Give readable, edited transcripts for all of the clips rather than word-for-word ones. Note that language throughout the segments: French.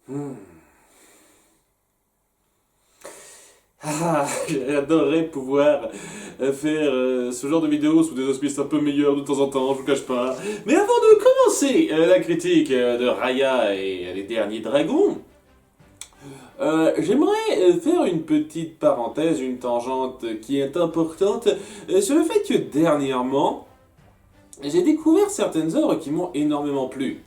Hmm. Ah, j'adorerais pouvoir faire ce genre de vidéos sous des auspices un peu meilleurs de temps en temps, je vous cache pas. Mais avant de commencer la critique de Raya et les derniers dragons, j'aimerais faire une petite parenthèse, une tangente qui est importante sur le fait que dernièrement, j'ai découvert certaines œuvres qui m'ont énormément plu.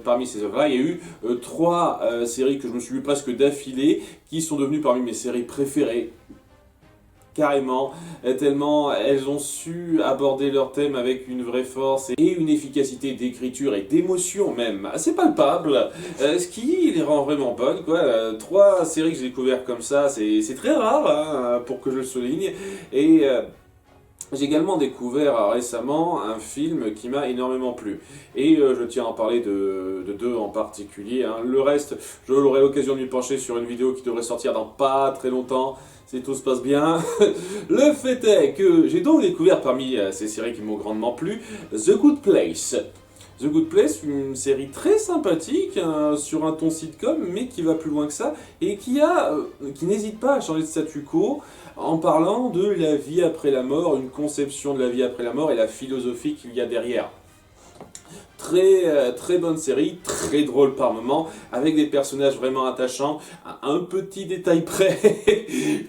Parmi ces œuvres-là, il y a eu trois séries que je me suis vu presque d'affilée, qui sont devenues parmi mes séries préférées. Carrément, tellement elles ont su aborder leur thème avec une vraie force et une efficacité d'écriture et d'émotion même assez palpable, ce qui les rend vraiment bonnes, quoi. Trois séries que j'ai découvertes comme ça, c'est très rare hein, pour que je le souligne. J'ai également découvert récemment un film qui m'a énormément plu. Je tiens à en parler de deux en particulier, hein. Le reste, je l'aurai l'occasion de m'y pencher sur une vidéo qui devrait sortir dans pas très longtemps, si tout se passe bien. Le fait est que j'ai donc découvert parmi ces séries qui m'ont grandement plu, The Good Place. The Good Place, une série très sympathique, hein, sur un ton sitcom, mais qui va plus loin que ça, et qui n'hésite pas à changer de statu quo en parlant de la vie après la mort, une conception de la vie après la mort et la philosophie qu'il y a derrière. Très bonne série, très drôle par moments, avec des personnages vraiment attachants, à un petit détail près,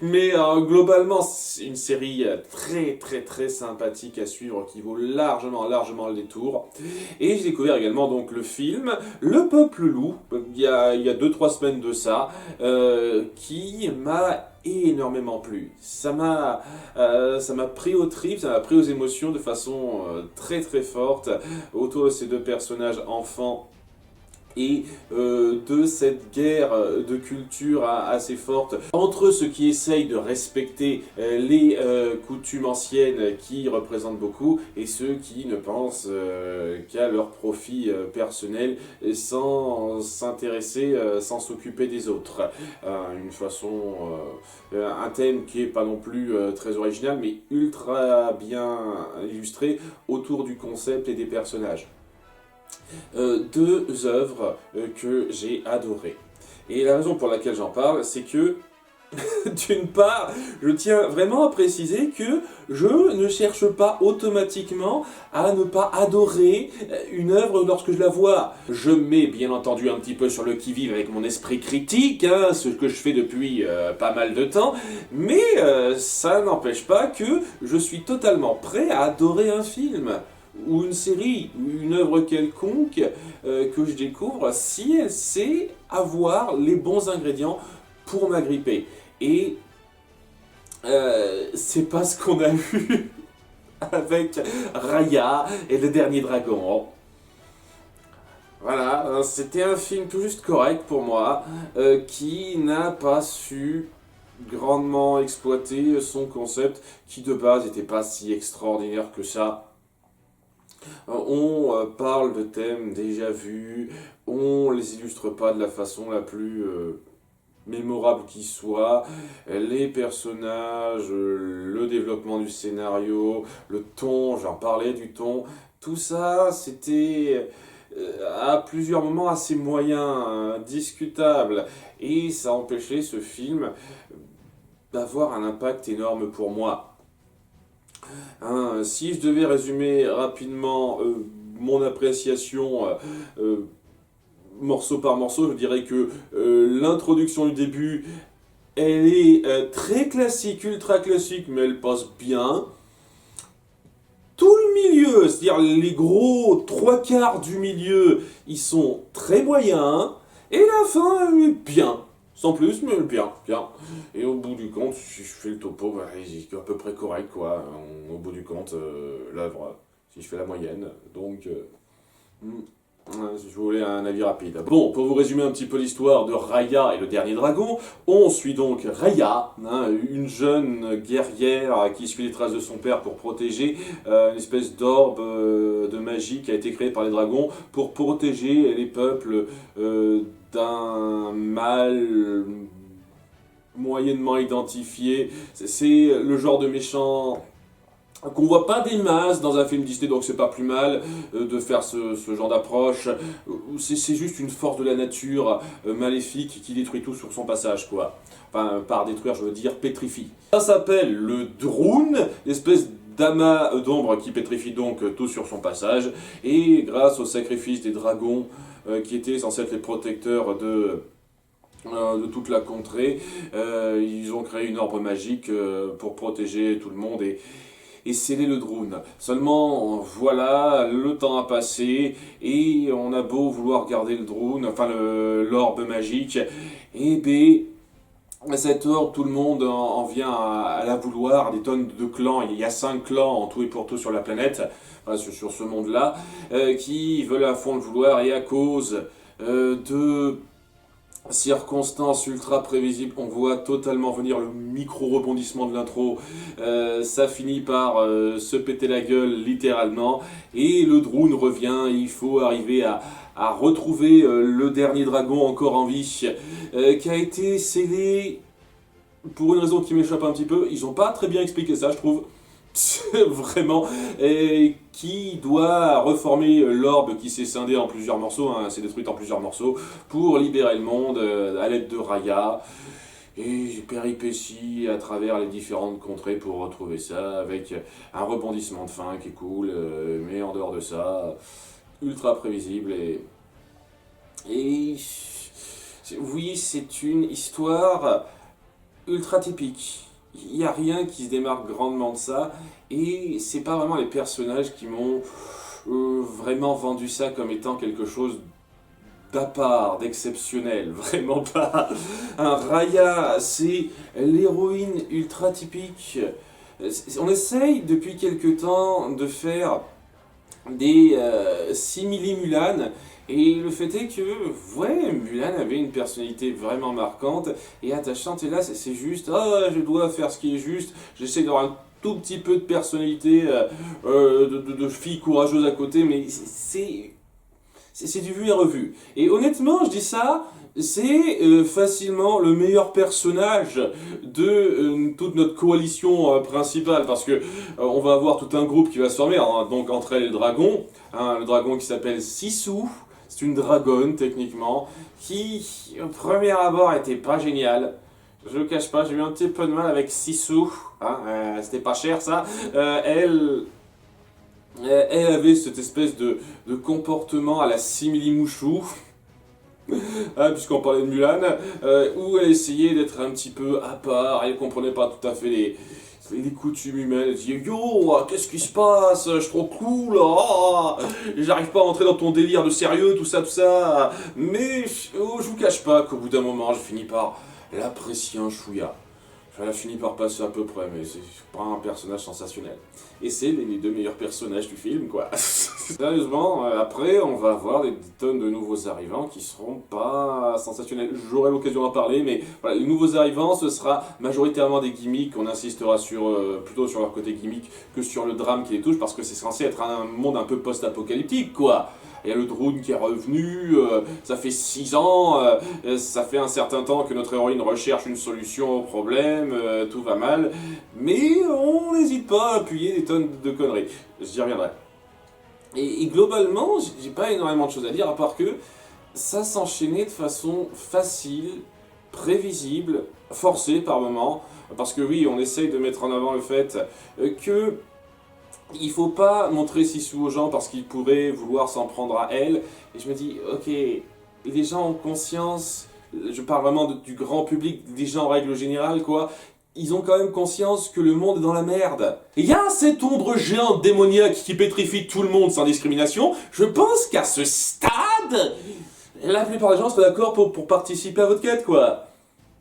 mais globalement c'est une série très sympathique à suivre qui vaut largement le détour. Et j'ai découvert également donc le film Le Peuple Loup, il y a 2-3 semaines de ça, qui m'a énormément plu. Ça m'a pris aux tripes, ça m'a pris aux émotions de façon très forte autour de ces deux personnages enfants et de cette guerre de culture assez forte entre ceux qui essayent de respecter les coutumes anciennes qui représentent beaucoup et ceux qui ne pensent qu'à leur profit personnel sans s'intéresser, sans s'occuper des autres. Un thème qui est pas non plus très original mais ultra bien illustré autour du concept et des personnages. Deux œuvres que j'ai adorées. Et la raison pour laquelle j'en parle, c'est que, d'une part, je tiens vraiment à préciser que je ne cherche pas automatiquement à ne pas adorer une œuvre lorsque je la vois. Je mets bien entendu un petit peu sur le qui-vive avec mon esprit critique, hein, ce que je fais depuis pas mal de temps, mais ça n'empêche pas que je suis totalement prêt à adorer un film ou une série, ou une œuvre quelconque que je découvre, si elle sait avoir les bons ingrédients pour m'agripper. Et c'est pas ce qu'on a eu avec Raya et le dernier dragon. Voilà, c'était un film tout juste correct pour moi, qui n'a pas su grandement exploiter son concept, qui de base n'était pas si extraordinaire que ça. On parle de thèmes déjà vus, on les illustre pas de la façon la plus mémorable qui soit. Les personnages, le développement du scénario, le ton, j'en parlais du ton, tout ça c'était à plusieurs moments assez moyen, hein, discutable, et ça empêchait ce film d'avoir un impact énorme pour moi. Hein, si je devais résumer rapidement mon appréciation morceau par morceau, je dirais que l'introduction du début, elle est très classique, ultra classique, mais elle passe bien. Tout le milieu, c'est-à-dire les gros trois quarts du milieu, ils sont très moyens. Et la fin, elle est bien. Sans plus, mais bien. Et au bout du compte, si je fais le topo, bah, il est à peu près correct, quoi. Au bout du compte, l'œuvre, si je fais la moyenne. Donc, si je voulais un avis rapide. Bon, pour vous résumer un petit peu l'histoire de Raya et le dernier dragon, on suit donc Raya, hein, une jeune guerrière qui suit les traces de son père pour protéger une espèce d'orbe de magie qui a été créée par les dragons pour protéger les peuples d'un mal moyennement identifié. C'est le genre de méchant qu'on voit pas des masses dans un film Disney, donc c'est pas plus mal de faire ce genre d'approche. C'est juste une force de la nature maléfique qui détruit tout sur son passage, quoi. Enfin, par détruire, je veux dire pétrifie. Ça s'appelle le Droon, l'espèce d'amas d'ombre qui pétrifie donc tout sur son passage, et grâce au sacrifice des dragons qui étaient censés être les protecteurs de toute la contrée, ils ont créé une orbe magique pour protéger tout le monde et sceller le Droon. Seulement, voilà, le temps a passé et on a beau vouloir garder le Droon, enfin l'orbe magique, et ben cette orbe, tout le monde en vient à la vouloir, des tonnes de clans, il y a 5 clans en tout et pour tout sur la planète, enfin, sur ce monde-là, qui veulent à fond le vouloir et à cause de circonstances ultra prévisibles, on voit totalement venir le micro-rebondissement de l'intro, ça finit par se péter la gueule littéralement, et le Droon revient, et il faut arriver à retrouver le dernier dragon encore en vie, qui a été scellé pour une raison qui m'échappe un petit peu, ils n'ont pas très bien expliqué ça je trouve, vraiment, et qui doit reformer l'orbe qui s'est scindée en plusieurs morceaux, hein, s'est détruite en plusieurs morceaux, pour libérer le monde à l'aide de Raya. Et péripéties à travers les différentes contrées pour retrouver ça, avec un rebondissement de fin qui est cool, mais en dehors de ça, ultra prévisible et oui, c'est une histoire ultra typique. Il n'y a rien qui se démarque grandement de ça, et c'est pas vraiment les personnages qui m'ont vraiment vendu ça comme étant quelque chose d'à part, d'exceptionnel, vraiment pas. Un Raya, c'est l'héroïne ultra typique. On essaye depuis quelque temps de faire des simili Mulan, et le fait est que, ouais, Mulan avait une personnalité vraiment marquante et attachante, et là c'est juste, ah, je dois faire ce qui est juste, j'essaie d'avoir un tout petit peu de personnalité de fille courageuse à côté, mais c'est du vu et revu. Et honnêtement, je dis ça, c'est facilement le meilleur personnage de toute notre coalition principale, parce que on va avoir tout un groupe qui va se former, hein, donc entre elles et le dragon qui s'appelle Sisu, c'est une dragonne techniquement, qui au premier abord était pas géniale. Je le cache pas, j'ai eu un petit peu de mal avec Sisu, hein, c'était pas cher ça. Elle avait cette espèce de comportement à la simili-mouchou, hein, puisqu'on parlait de Mulan, où elle essayait d'être un petit peu à part, elle comprenait pas tout à fait les coutumes humaines, elle disait yo, qu'est-ce qui se passe, je suis trop cool, j'arrive pas à entrer dans ton délire de sérieux, tout ça, mais je vous cache pas qu'au bout d'un moment, je finis par l'apprécier un chouïa. Elle a fini par passer à peu près, mais c'est pas un personnage sensationnel. Et c'est les deux meilleurs personnages du film, quoi. Sérieusement, après, on va avoir des tonnes de nouveaux arrivants qui seront pas sensationnels. J'aurai l'occasion d'en parler, mais voilà, les nouveaux arrivants, ce sera majoritairement des gimmicks. On insistera plutôt sur leur côté gimmick que sur le drame qui les touche, parce que c'est censé être un monde un peu post-apocalyptique, quoi. Il y a le Droon qui est revenu, ça fait 6 ans, ça fait un certain temps que notre héroïne recherche une solution au problème, tout va mal, mais on n'hésite pas à appuyer des tonnes de conneries. J'y reviendrai. Et globalement, j'ai pas énormément de choses à dire, à part que ça s'enchaînait de façon facile, prévisible, forcée par moments, parce que oui, on essaye de mettre en avant le fait que il faut pas montrer Sisu aux gens parce qu'ils pourraient vouloir s'en prendre à elle. Et je me dis, ok, les gens ont conscience, je parle vraiment du grand public, des gens en règle générale, quoi. Ils ont quand même conscience que le monde est dans la merde. Il y a cette ombre géante démoniaque qui pétrifie tout le monde sans discrimination. Je pense qu'à ce stade, la plupart des gens seraient d'accord pour participer à votre quête, quoi.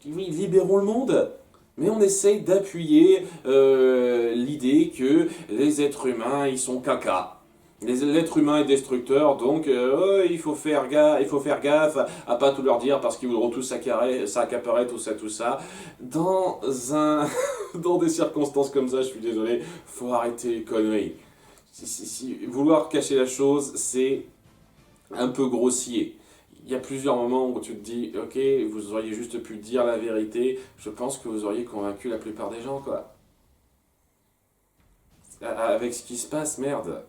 Oui, libérons le monde. Mais on essaye d'appuyer l'idée que les êtres humains, ils sont caca. L'être humain est destructeur, donc il faut faire gaffe à pas tout leur dire parce qu'ils voudront tous s'accaparer, tout ça. Dans des circonstances comme ça, je suis désolé, faut arrêter les conneries. Vouloir cacher la chose, c'est un peu grossier. Il y a plusieurs moments où tu te dis, ok, vous auriez juste pu dire la vérité, je pense que vous auriez convaincu la plupart des gens, quoi. avec ce qui se passe, merde.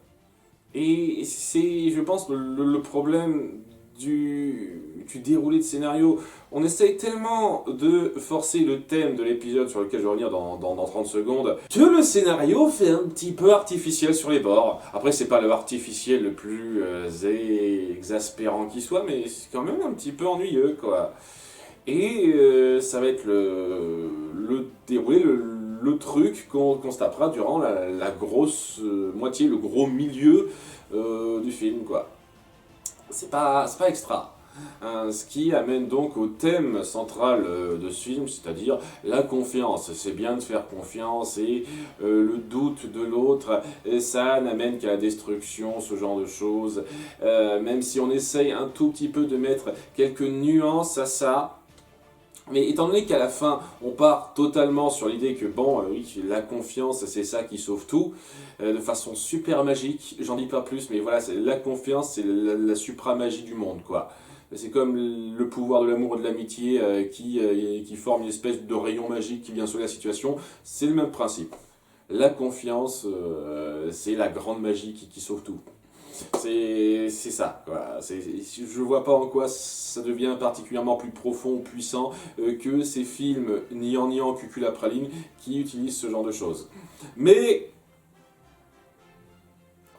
Et c'est, je pense, le problème du déroulé de scénario. On essaye tellement de forcer le thème de l'épisode sur lequel je vais revenir dans 30 secondes, que le scénario fait un petit peu artificiel sur les bords. Après, c'est pas le artificiel le plus exaspérant qui soit, mais c'est quand même un petit peu ennuyeux, quoi. Et ça va être le déroulé, le truc qu'on se tapera durant la grosse moitié, le gros milieu du film, quoi. C'est pas extra. Ce qui amène donc au thème central de ce film, c'est-à-dire la confiance. C'est bien de faire confiance et le doute de l'autre, ça n'amène qu'à la destruction, ce genre de choses. Même si on essaye un tout petit peu de mettre quelques nuances à ça, mais étant donné qu'à la fin, on part totalement sur l'idée que, bon, oui, la confiance, c'est ça qui sauve tout, de façon super magique, j'en dis pas plus, mais voilà, la confiance, c'est la supra-magie du monde, quoi. C'est comme le pouvoir de l'amour et de l'amitié qui forme une espèce de rayon magique qui vient sauver la situation, c'est le même principe. La confiance, c'est la grande magie qui sauve tout. C'est ça, quoi. Je vois pas en quoi ça devient particulièrement plus profond ou puissant que ces films Nian Cucula Praline qui utilisent ce genre de choses. Mais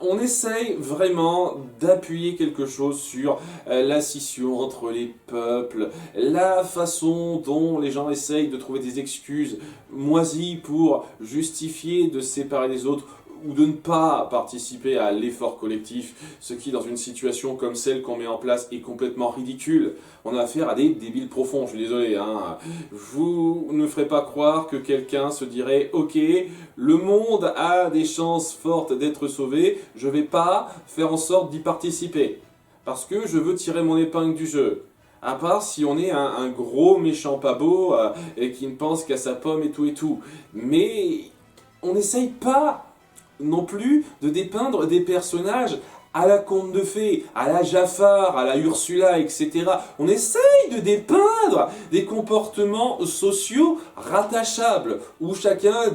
on essaye vraiment d'appuyer quelque chose sur la scission entre les peuples, la façon dont les gens essayent de trouver des excuses moisies pour justifier de se séparer des autres ou de ne pas participer à l'effort collectif, ce qui, dans une situation comme celle qu'on met en place, est complètement ridicule. On a affaire à des débiles profonds, je suis désolé. Hein. Vous ne me ferez pas croire que quelqu'un se dirait « Ok, le monde a des chances fortes d'être sauvé, je vais pas faire en sorte d'y participer, parce que je veux tirer mon épingle du jeu. » À part si on est un gros méchant pas beau et qui ne pense qu'à sa pomme et tout. Mais on n'essaye pas non plus de dépeindre des personnages à la conte de fées, à la Jafar, à la Ursula, etc. On essaye de dépeindre des comportements sociaux rattachables, où chacun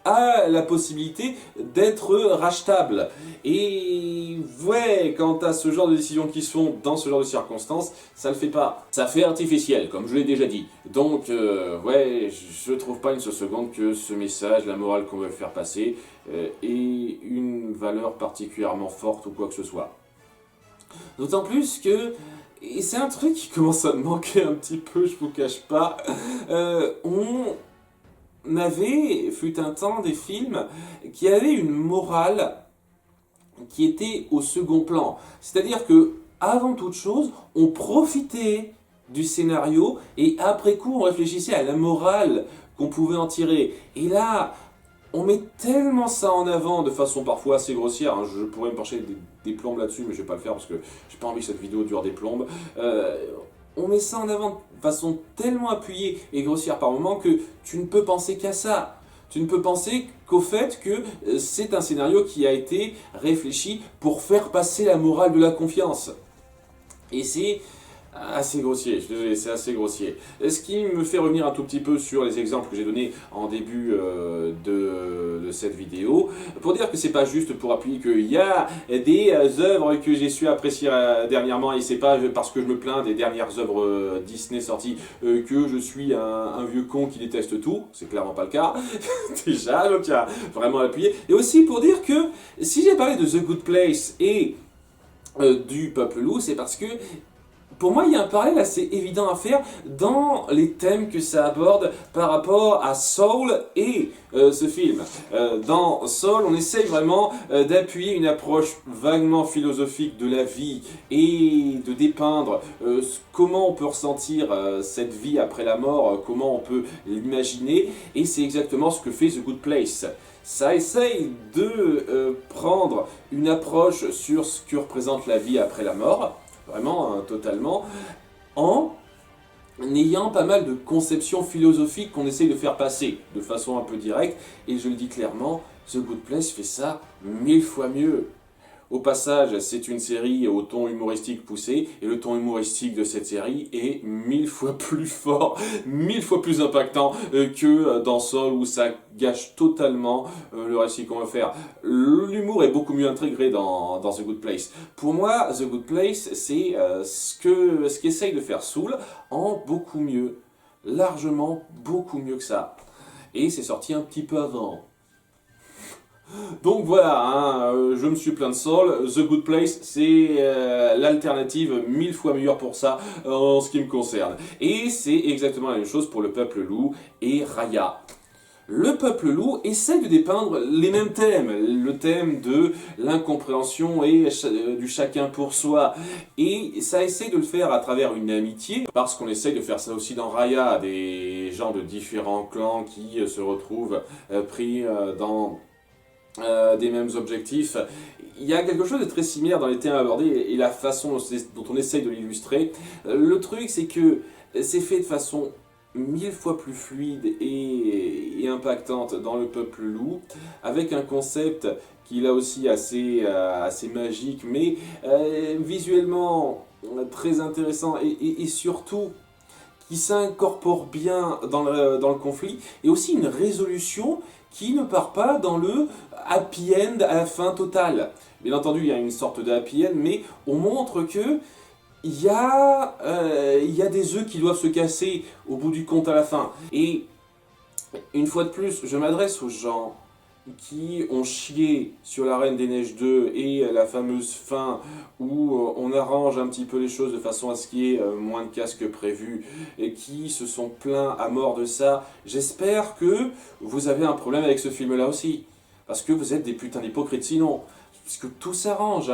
a la possibilité d'être rachetable. Et ouais, quant à ce genre de décisions qui se font dans ce genre de circonstances, ça le fait pas. Ça fait artificiel, comme je l'ai déjà dit. Donc, ouais, je trouve pas une seule seconde que ce message, la morale qu'on veut faire passer, ait une valeur particulièrement forte ou quoi que ce soit. D'autant plus que, et c'est un truc qui commence à me manquer un petit peu, je vous cache pas, on avait, fut un temps, des films qui avaient une morale qui était au second plan. C'est-à-dire que, avant toute chose, on profitait du scénario et après coup, on réfléchissait à la morale qu'on pouvait en tirer. Et là, on met tellement ça en avant de façon parfois assez grossière. Hein. Je pourrais me pencher des plombes là-dessus, mais je vais pas le faire parce que j'ai pas envie que cette vidéo dure des plombes. On met ça en avant de façon tellement appuyée et grossière par moment que tu ne peux penser qu'à ça. Tu ne peux penser qu'au fait que c'est un scénario qui a été réfléchi pour faire passer la morale de la confiance. Et c'est assez grossier, je suis désolé, c'est assez grossier. Ce qui me fait revenir un tout petit peu sur les exemples que j'ai donnés en début de cette vidéo, pour dire que c'est pas juste pour appuyer qu'il y a des œuvres que j'ai su apprécier dernièrement, et c'est pas parce que je me plains des dernières œuvres Disney sorties que je suis un vieux con qui déteste tout, c'est clairement pas le cas, déjà, donc il y a vraiment à appuyer. Et aussi pour dire que si j'ai parlé de The Good Place et du Peuple Loup, c'est parce que pour moi, il y a un parallèle assez évident à faire dans les thèmes que ça aborde par rapport à Soul et ce film. Dans Soul, on essaye vraiment d'appuyer une approche vaguement philosophique de la vie et de dépeindre comment on peut ressentir cette vie après la mort, comment on peut l'imaginer, et c'est exactement ce que fait The Good Place. Ça essaye de prendre une approche sur ce que représente la vie après la mort, vraiment, totalement, en ayant pas mal de conceptions philosophiques qu'on essaye de faire passer de façon un peu directe, et je le dis clairement, The Good Place fait ça 1000 fois mieux. Au passage, c'est une série au ton humoristique poussé, et le ton humoristique de cette série est 1000 fois plus fort, 1000 fois plus impactant que dans Saul, où ça gâche totalement le récit qu'on va faire. L'humour est beaucoup mieux intégré dans The Good Place. Pour moi, The Good Place, c'est ce qu'essaye de faire Saul en beaucoup mieux, largement beaucoup mieux que ça. Et c'est sorti un petit peu avant. Donc voilà, je me suis plaint de Saul. The Good Place, c'est l'alternative 1000 fois meilleure pour ça en ce qui me concerne. Et c'est exactement la même chose pour Le Peuple Loup et Raya. Le Peuple Loup essaie de dépeindre les mêmes thèmes, le thème de l'incompréhension et du chacun pour soi. Et ça essaie de le faire à travers une amitié, parce qu'on essaie de faire ça aussi dans Raya, des gens de différents clans qui se retrouvent pris dans des mêmes objectifs. Il y a quelque chose de très similaire dans les thèmes abordés et la façon dont on essaye de l'illustrer. Le truc, c'est que c'est fait de façon 1000 fois plus fluide et impactante dans Le Peuple Loup, avec un concept qui est là aussi assez magique, mais visuellement très intéressant et surtout qui s'incorpore bien dans le conflit, et aussi une résolution qui ne part pas dans le happy end à la fin totale. Bien entendu, il y a une sorte de happy end, mais on montre que il y a des œufs qui doivent se casser au bout du compte à la fin. Et une fois de plus, je m'adresse aux gens qui ont chié sur La Reine des Neiges 2 et la fameuse fin où on arrange un petit peu les choses de façon à ce qu'il y ait moins de casse que prévu, et qui se sont plaints à mort de ça. J'espère que vous avez un problème avec ce film-là aussi, parce que vous êtes des putains d'hypocrites sinon, parce que tout s'arrange,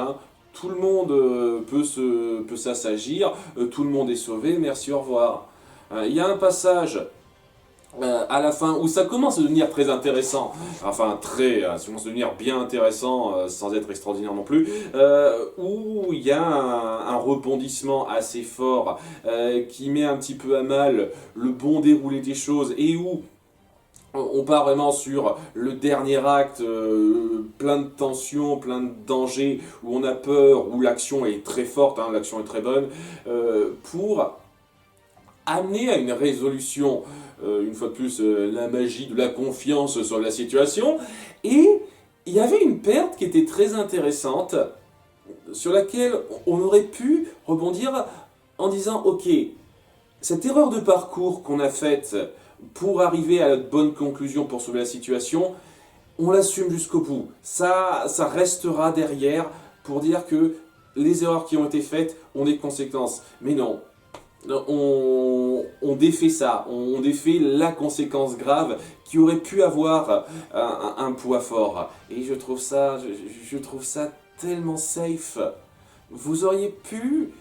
tout le monde peut s'assagir, tout le monde est sauvé, merci, au revoir. Il y a un passage à la fin où ça commence à devenir très intéressant, enfin ça commence à devenir bien intéressant sans être extraordinaire non plus, où il y a un rebondissement assez fort qui met un petit peu à mal le bon déroulé des choses, et où on part vraiment sur le dernier acte, plein de tensions, plein de dangers, où on a peur, où l'action est très forte, l'action est très bonne, pour amener à une résolution, une fois de plus, la magie de la confiance sur la situation. Et il y avait une perte qui était très intéressante, sur laquelle on aurait pu rebondir en disant « Ok, cette erreur de parcours qu'on a faite pour arriver à la bonne conclusion pour sauver la situation, on l'assume jusqu'au bout. Ça restera derrière pour dire que les erreurs qui ont été faites ont des conséquences. » Mais non. On défait ça, on défait la conséquence grave qui aurait pu avoir un poids fort. Et je trouve ça tellement safe. Vous auriez pu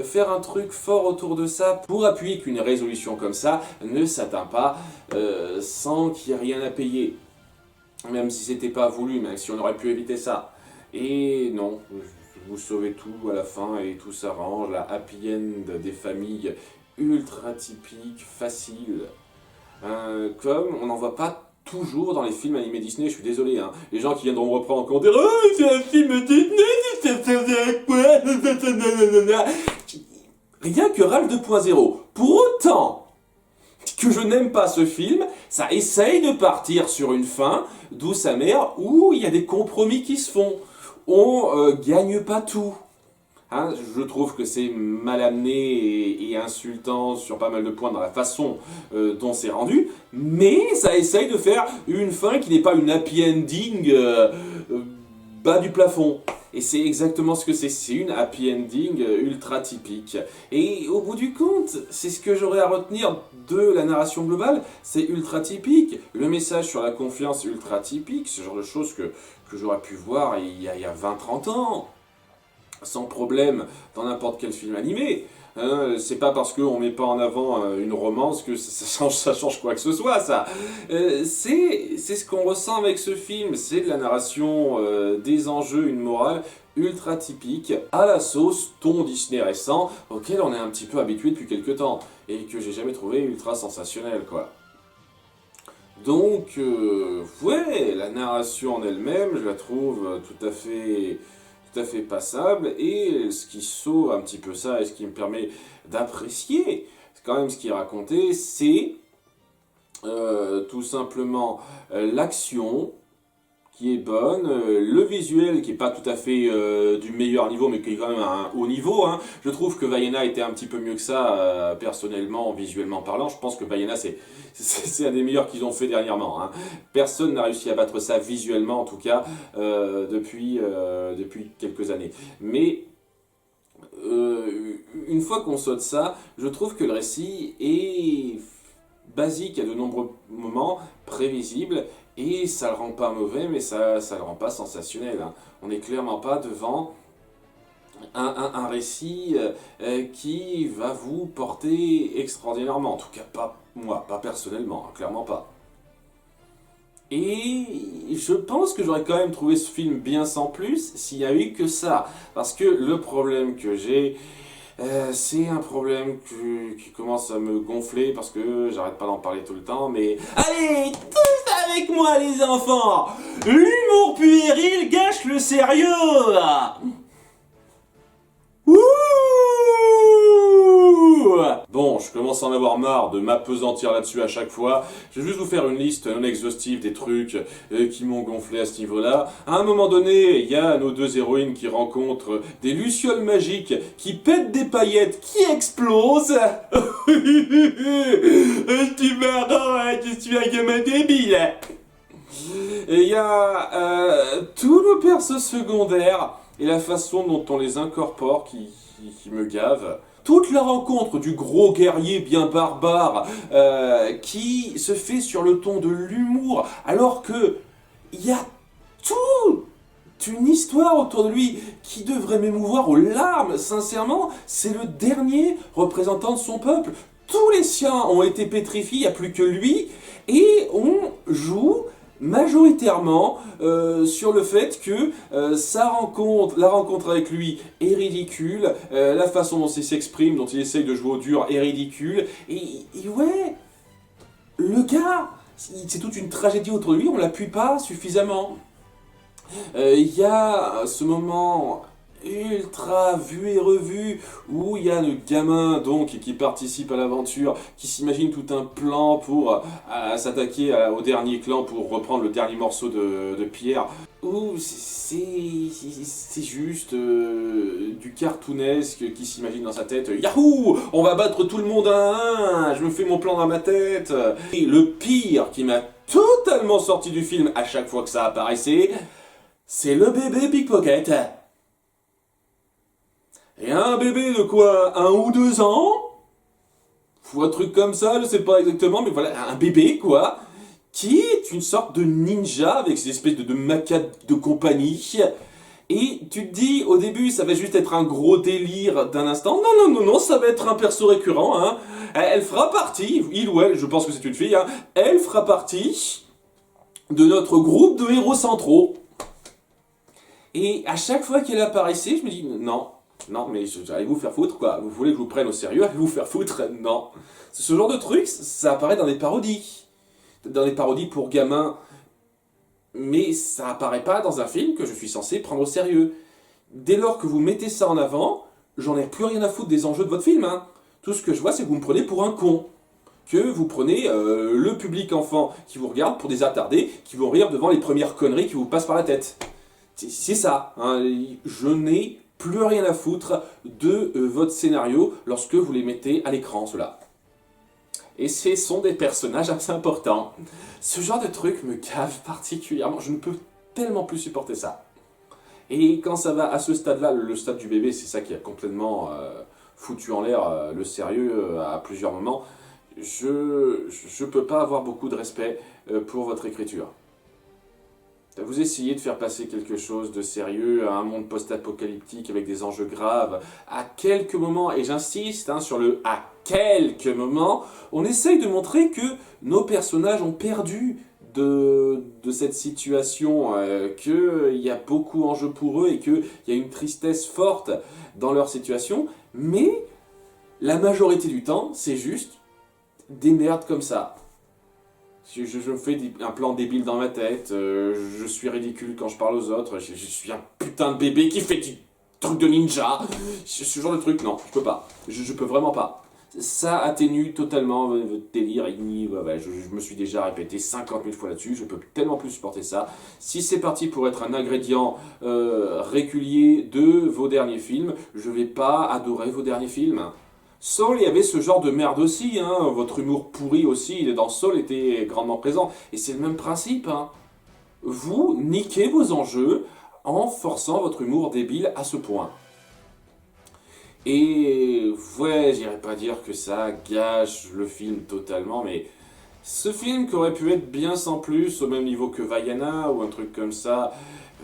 faire un truc fort autour de ça pour appuyer qu'une résolution comme ça ne s'atteint pas sans qu'il y ait rien à payer. Même si c'était pas voulu, même si on aurait pu éviter ça. Et non, vous sauvez tout à la fin et tout s'arrange, la happy end des familles ultra typique, facile. Comme on n'en voit pas toujours dans les films animés Disney, je suis désolé, les gens qui viennent de me reprendre en compte, dire « Oh, c'est un film Disney, ça faisait à quoi ?» Rien que Ralph 2.0. Pour autant que je n'aime pas ce film, ça essaye de partir sur une fin douce amère où il y a des compromis qui se font. On gagne pas tout. Je trouve que c'est mal amené et insultant sur pas mal de points dans la façon dont c'est rendu, mais ça essaye de faire une fin qui n'est pas une happy ending bas du plafond. Et c'est exactement ce que c'est une happy ending ultra typique. Et au bout du compte, c'est ce que j'aurais à retenir de la narration globale, c'est ultra typique. Le message sur la confiance ultra typique, ce genre de choses que j'aurais pu voir il y a 20-30 ans, sans problème, dans n'importe quel film animé. C'est pas parce qu'on met pas en avant une romance que ça change quoi que ce soit, ça. C'est ce qu'on ressent avec ce film, c'est de la narration, des enjeux, une morale ultra typique, à la sauce ton Disney récent, auquel on est un petit peu habitué depuis quelques temps, et que j'ai jamais trouvé ultra sensationnel, quoi. Donc, ouais, la narration en elle-même, je la trouve tout à tout à fait passable, et ce qui sauve un petit peu ça, et ce qui me permet d'apprécier quand même ce qui est raconté, c'est tout simplement l'action qui est bonne, le visuel qui est pas tout à fait du meilleur niveau, mais qui est quand même à un haut niveau, hein. Je trouve que Vaiana était un petit peu mieux que ça, personnellement, visuellement parlant. Je pense que Vaiana, c'est un des meilleurs qu'ils ont fait dernièrement, hein. Personne n'a réussi à battre ça visuellement, en tout cas, depuis quelques années. Mais une fois qu'on saute ça, je trouve que le récit est basique à de nombreux moments, prévisible, et ça le rend pas mauvais, mais ça le rend pas sensationnel, hein. On n'est clairement pas devant un récit qui va vous porter extraordinairement. En tout cas, pas moi, pas personnellement, hein, clairement pas. Et je pense que j'aurais quand même trouvé ce film bien sans plus s'il y a eu que ça. Parce que le problème que j'ai, c'est un problème qui commence à me gonfler parce que j'arrête pas d'en parler tout le temps, mais... Allez, tous avec moi les enfants! L'humour puéril gâche le sérieux! Ouh! Bon, je commence à en avoir marre de m'appesantir là-dessus à chaque fois. Je vais juste vous faire une liste non exhaustive des trucs qui m'ont gonflé à ce niveau-là. À un moment donné, il y a nos deux héroïnes qui rencontrent des lucioles magiques qui pètent des paillettes qui explosent. Tu marrant, hein, je suis un gamin débile. Et il y a tous nos persos secondaires et la façon dont on les incorpore qui me gave. Toute la rencontre du gros guerrier bien barbare qui se fait sur le ton de l'humour, alors que il y a toute une histoire autour de lui qui devrait m'émouvoir aux larmes. Sincèrement, c'est le dernier représentant de son peuple. Tous les siens ont été pétrifiés, il n'y a plus que lui, et on joue majoritairement sur le fait que la rencontre avec lui est ridicule, la façon dont il s'exprime, dont il essaye de jouer au dur est ridicule, et ouais, le gars, c'est toute une tragédie autour de lui, on l'appuie pas suffisamment. Il y a ce moment ultra vu et revu où il y a le gamin donc qui participe à l'aventure, qui s'imagine tout un plan pour s'attaquer au dernier clan pour reprendre le dernier morceau de pierre, où c'est juste du cartoonesque qui s'imagine dans sa tête. Yahoo, on va battre tout le monde à un, je me fais mon plan dans ma tête. Et le pire qui m'a totalement sorti du film à chaque fois que ça apparaissait, c'est le bébé Pickpocket. Et un bébé de quoi, 1 ou 2 ans, ou un truc comme ça, je sais pas exactement, mais voilà, un bébé quoi, qui est une sorte de ninja avec ces espèces de macaques de compagnie. Et tu te dis, au début, ça va juste être un gros délire d'un instant. Non, ça va être un perso récurrent, hein. Elle fera partie, il ou elle, je pense que c'est une fille, hein, elle fera partie de notre groupe de héros centraux. Et à chaque fois qu'elle apparaissait, je me dis, non, mais allez vous faire foutre, quoi. Vous voulez que je vous prenne au sérieux, allez vous faire foutre, non. Ce genre de truc, ça apparaît dans des parodies. Dans des parodies pour gamins. Mais ça apparaît pas dans un film que je suis censé prendre au sérieux. Dès lors que vous mettez ça en avant, j'en ai plus rien à foutre des enjeux de votre film, hein. Tout ce que je vois, c'est que vous me prenez pour un con. Que vous prenez le public enfant qui vous regarde pour des attardés, qui vont rire devant les premières conneries qui vous passent par la tête. C'est ça, hein. Je n'ai plus rien à foutre de votre scénario lorsque vous les mettez à l'écran, ceux-là. Et ce sont des personnages assez importants. Ce genre de truc me cave particulièrement, je ne peux tellement plus supporter ça. Et quand ça va à ce stade-là, le stade du bébé, c'est ça qui a complètement foutu en l'air le sérieux à plusieurs moments. Je peux pas avoir beaucoup de respect pour votre écriture. Vous essayez de faire passer quelque chose de sérieux à un monde post-apocalyptique avec des enjeux graves. À quelques moments, et j'insiste sur le « à quelques moments », on essaye de montrer que nos personnages ont perdu de cette situation, qu'il y a beaucoup en jeu pour eux et qu'il y a une tristesse forte dans leur situation. Mais la majorité du temps, c'est juste des merdes comme ça. Je me fais un plan débile dans ma tête, je suis ridicule quand je parle aux autres, je suis un putain de bébé qui fait du truc de ninja. Ce genre de truc, non, je peux pas. Je peux vraiment pas. Ça atténue totalement votre délire. Je me suis déjà répété 50 000 fois là-dessus, je peux tellement plus supporter ça. Si c'est parti pour être un ingrédient régulier de vos derniers films, je vais pas adorer vos derniers films. Saul, il y avait ce genre de merde aussi, hein. Votre humour pourri aussi, dans Saul, était grandement présent. Et c'est le même principe, hein. Vous niquez vos enjeux en forçant votre humour débile à ce point. Et ouais, j'irais pas dire que ça gâche le film totalement, mais ce film qui aurait pu être bien sans plus, au même niveau que Vaiana ou un truc comme ça,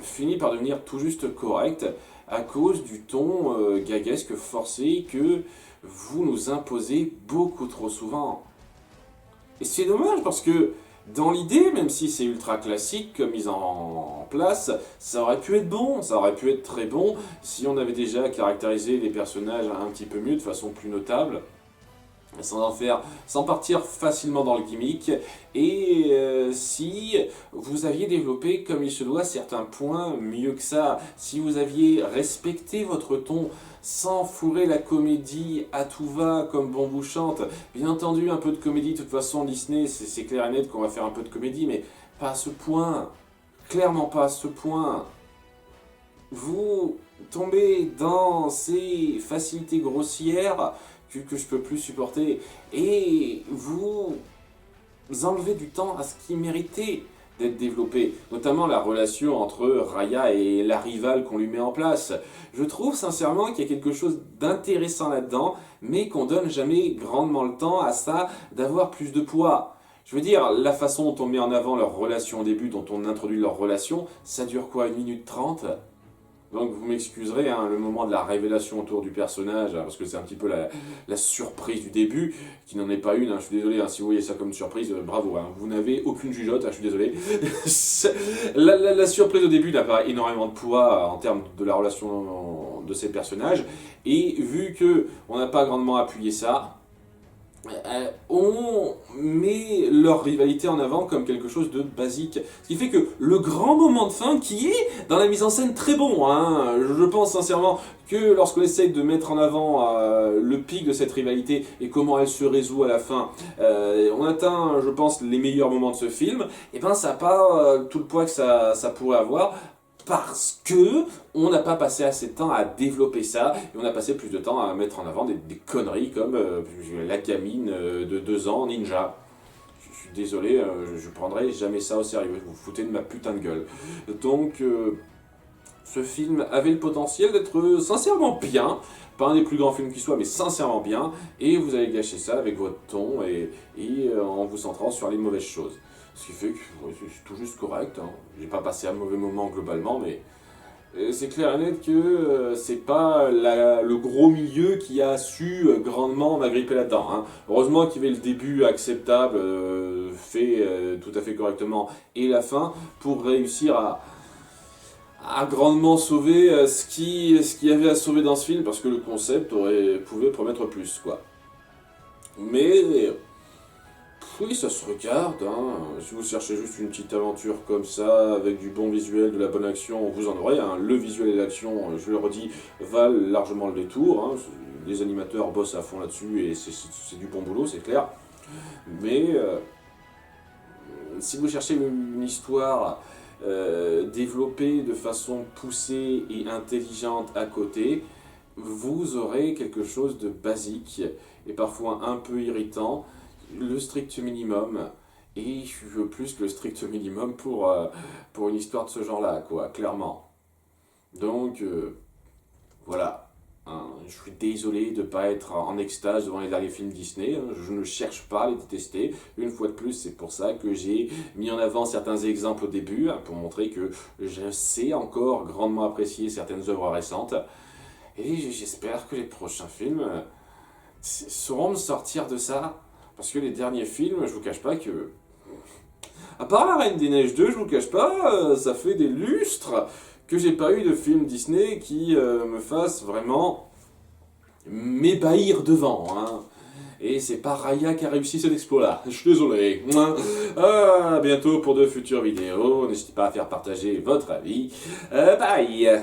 finit par devenir tout juste correct à cause du ton gaguesque forcé que vous nous imposez beaucoup trop souvent. Et c'est dommage parce que dans l'idée, même si c'est ultra classique comme mise en place, ça aurait pu être bon, ça aurait pu être très bon si on avait déjà caractérisé les personnages un petit peu mieux, de façon plus notable. Sans partir facilement dans le gimmick, et si vous aviez développé comme il se doit certains points mieux que ça, si vous aviez respecté votre ton sans fourrer la comédie à tout va comme bon vous chante, bien entendu un peu de comédie, de toute façon Disney c'est clair et net qu'on va faire un peu de comédie, mais pas à ce point, clairement pas à ce point. Vous tombez dans ces facilités grossières que je peux plus supporter, et vous enlevez du temps à ce qui méritait d'être développé, notamment la relation entre Raya et la rivale qu'on lui met en place. Je trouve sincèrement qu'il y a quelque chose d'intéressant là-dedans, mais qu'on donne jamais grandement le temps à ça d'avoir plus de poids. Je veux dire, la façon dont on met en avant leur relation au début, dont on introduit leur relation, ça dure quoi, 1 minute 30 ? Donc vous m'excuserez, hein, le moment de la révélation autour du personnage, parce que c'est un petit peu la surprise du début, qui n'en est pas une, hein, je suis désolé, hein, si vous voyez ça comme une surprise, bravo, hein, vous n'avez aucune jugeote, hein, je suis désolé. La surprise au début n'a pas énormément de poids en termes de la relation de ces personnages, et vu que on n'a pas grandement appuyé ça, on met leur rivalité en avant comme quelque chose de basique. Ce qui fait que le grand moment de fin, qui est dans la mise en scène très bon, hein, je pense sincèrement que lorsqu'on essaye de mettre en avant le pic de cette rivalité et comment elle se résout à la fin, on atteint, je pense, les meilleurs moments de ce film, et ben ça n'a pas tout le poids que ça pourrait avoir, parce que on n'a pas passé assez de temps à développer ça, et on a passé plus de temps à mettre en avant des conneries comme la gamine de 2 ans ninja. Je suis désolé, je prendrai jamais ça au sérieux, vous vous foutez de ma putain de gueule. Donc ce film avait le potentiel d'être sincèrement bien, pas un des plus grands films qui soit, mais sincèrement bien, et vous avez gâché ça avec votre ton et en vous centrant sur les mauvaises choses. Ce qui fait que c'est tout juste correct, hein. J'ai pas passé un mauvais moment globalement, mais c'est clair et net que c'est pas le gros milieu qui a su grandement m'agripper là-dedans, hein. Heureusement qu'il y avait le début acceptable, fait tout à fait correctement, et la fin, pour réussir à grandement sauver ce qu'il y avait à sauver dans ce film, parce que le concept pouvait promettre plus, quoi. Mais oui, ça se regarde, hein. Si vous cherchez juste une petite aventure comme ça, avec du bon visuel, de la bonne action, vous en aurez, hein. Le visuel et l'action, je le redis, valent largement le détour, hein. Les animateurs bossent à fond là-dessus, et c'est du bon boulot, c'est clair. Mais si vous cherchez une histoire développée de façon poussée et intelligente à côté, vous aurez quelque chose de basique, et parfois un peu irritant, le strict minimum, et je veux plus que le strict minimum pour une histoire de ce genre-là, quoi, clairement. Donc, voilà. Hein, je suis désolé de ne pas être en extase devant les derniers films Disney, hein, je ne cherche pas à les détester. Une fois de plus, c'est pour ça que j'ai mis en avant certains exemples au début, hein, pour montrer que je sais encore grandement apprécier certaines œuvres récentes. Et j'espère que les prochains films sauront me sortir de ça. Parce que les derniers films, je vous cache pas que... À part La Reine des Neiges 2, je vous cache pas, ça fait des lustres que j'ai pas eu de film Disney qui me fasse vraiment m'ébahir devant, hein. Et c'est pas Raya qui a réussi cet exploit-là. Je suis désolé. À bientôt pour de futures vidéos. N'hésitez pas à faire partager votre avis. Bye.